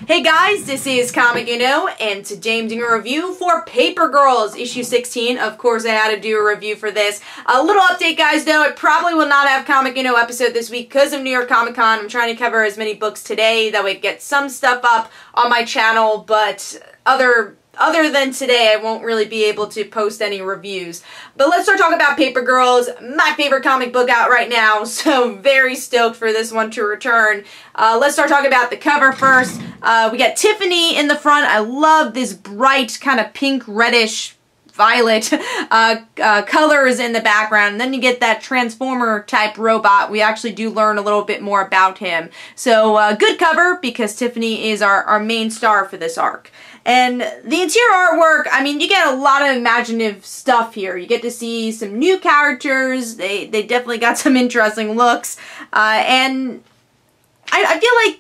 Hey guys, this is Comic Uno, and today I'm doing a review for Paper Girls, issue 16. Of course, I had to do a review for this. A little update, guys, though. I probably will not have Comic Uno episode this week because of New York Comic Con. I'm trying to cover as many books today. That way get some stuff up on my channel, but other than today, I won't really be able to post any reviews. But let's start talking about Paper Girls, my favorite comic book out right now, so very stoked for this one to return. Let's start talking about the cover first. We got Tiffany in the front. I love this bright kind of pink, reddish, violet colors in the background. And then you get that Transformer type robot. We actually do learn a little bit more about him. So good cover because Tiffany is our main star for this arc. And the interior artwork, I mean, you get a lot of imaginative stuff here. You get to see some new characters. They definitely got some interesting looks. And I feel like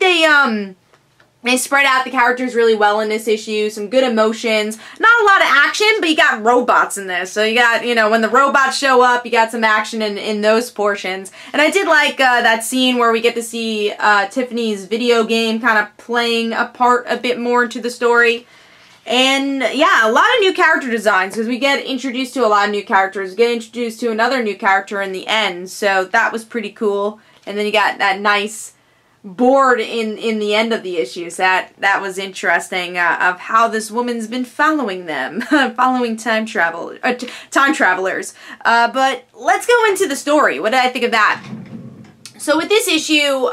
they spread out the characters really well in this issue. Some good emotions. Not a lot of action, but you got robots in this. So you got, you know, when the robots show up, you got some action in those portions. And I did like that scene where we get to see Tiffany's video game kind of playing a part a bit more into the story. And yeah, a lot of new character designs because we get introduced to a lot of new characters. We get introduced to another new character in the end. So that was pretty cool. And then you got that nice board in the end of the issues. That was interesting of how this woman's been following them, following time travelers. But let's go into the story. What did I think of that? So with this issue,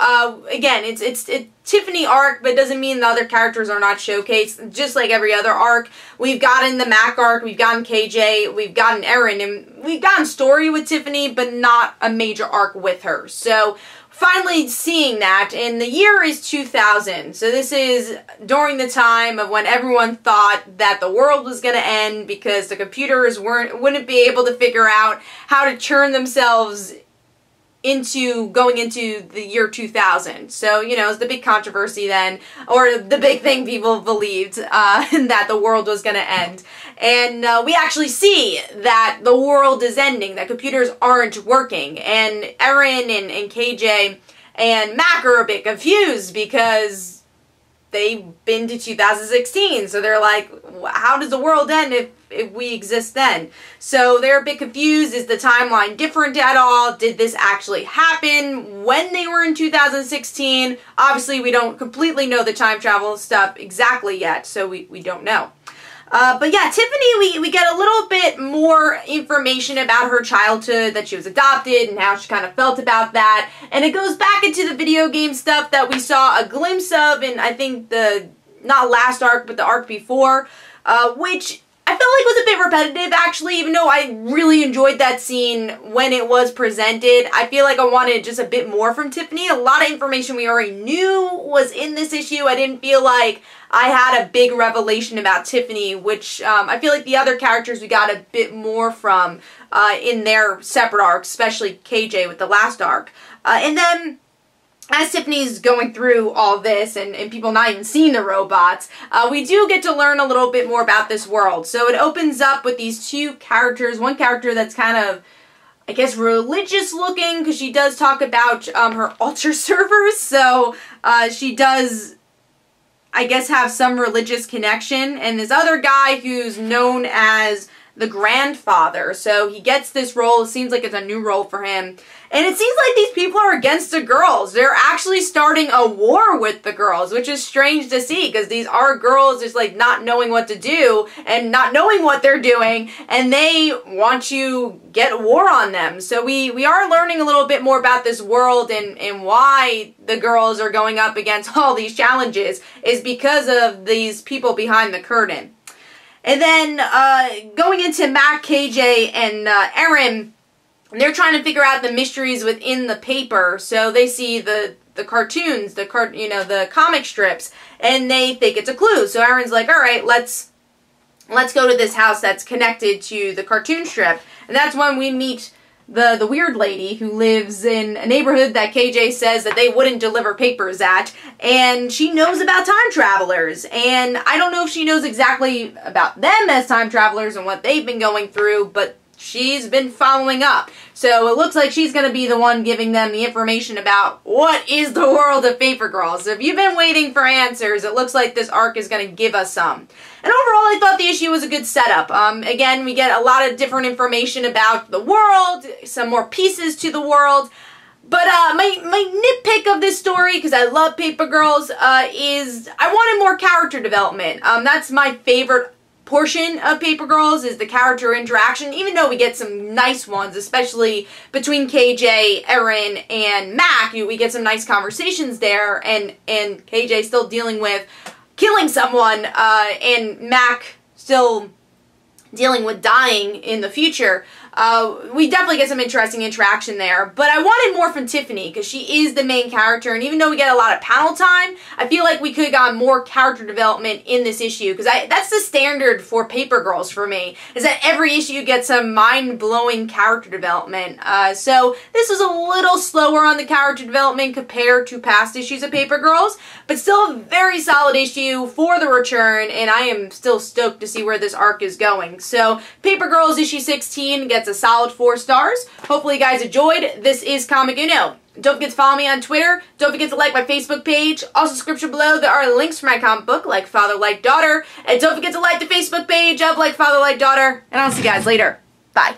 again, it's Tiffany arc, but it doesn't mean the other characters are not showcased. Just like every other arc, we've gotten the Mac arc, we've gotten KJ, we've gotten Erin, and we've gotten story with Tiffany, but not a major arc with her. So finally seeing that, and the year is 2000. So this is during the time of when everyone thought that the world was going to end because the computers wouldn't be able to figure out how to turn themselves into going into the year 2000. So, you know, it's the big controversy then, or the big thing people believed, that the world was going to end. And we actually see that the world is ending, that computers aren't working. And Erin and KJ and Mac are a bit confused because they've been to 2016. So they're like, how does the world end if we exist then? So they're a bit confused. Is the timeline different at all? Did this actually happen when they were in 2016? Obviously, we don't completely know the time travel stuff exactly yet, so we don't know. But yeah, Tiffany, we get a little bit more information about her childhood, that she was adopted and how she kind of felt about that. And it goes back into the video game stuff that we saw a glimpse of in, I think, the, not last arc, but the arc before, which I felt like was a bit repetitive, actually, even though I really enjoyed that scene when it was presented. I feel like I wanted just a bit more from Tiffany. A lot of information we already knew was in this issue. I didn't feel like I had a big revelation about Tiffany, which I feel like the other characters we got a bit more from in their separate arcs, especially KJ with the last arc. And then as Tiffany's going through all this and people not even seeing the robots, we do get to learn a little bit more about this world. So it opens up with these two characters. One character that's kind of, I guess, religious looking, because she does talk about her altar servers. So she does, I guess, have some religious connection. And this other guy who's known as the grandfather. So he gets this role. It seems like it's a new role for him. And it seems like these people are against the girls. They're actually starting a war with the girls, which is strange to see because these are girls just like not knowing what to do and not knowing what they're doing, and they want to get war on them. So we are learning a little bit more about this world and why the girls are going up against all these challenges is because of these people behind the curtain. And then going into Mac, KJ, and Erin, they're trying to figure out the mysteries within the paper. So they see the cartoons, the comic strips, and they think it's a clue. So Erin's like, all right, let's go to this house that's connected to the cartoon strip. And that's when we meet the weird lady who lives in a neighborhood that KJ says that they wouldn't deliver papers at, and she knows about time travelers. And I don't know if she knows exactly about them as time travelers and what they've been going through, but she's been following up. So it looks like she's going to be the one giving them the information about what is the world of Paper Girls. So if you've been waiting for answers, it looks like this arc is going to give us some. And overall, I thought the issue was a good setup. Again, we get a lot of different information about the world, some more pieces to the world. But my nitpick of this story, because I love Paper Girls, is I wanted more character development. That's my favorite portion of Paper Girls, is the character interaction, even though we get some nice ones, especially between KJ, Erin, and Mac. We get some nice conversations there, and KJ still dealing with killing someone, and Mac still dealing with dying in the future. We definitely get some interesting interaction there, but I wanted more from Tiffany because she is the main character, and even though we get a lot of panel time, I feel like we could have gotten more character development in this issue, because that's the standard for Paper Girls for me, is that every issue gets some mind-blowing character development. So this was a little slower on the character development compared to past issues of Paper Girls, but still a very solid issue for the return, and I am still stoked to see where this arc is going. So Paper Girls issue 16 gets a solid 4 stars. Hopefully you guys enjoyed. This is Comic Uno. Don't forget to follow me on Twitter. Don't forget to like my Facebook page. Also, description below, there are links for my comic book, Like Father, Like Daughter. And don't forget to like the Facebook page of Like Father, Like Daughter. And I'll see you guys later. Bye.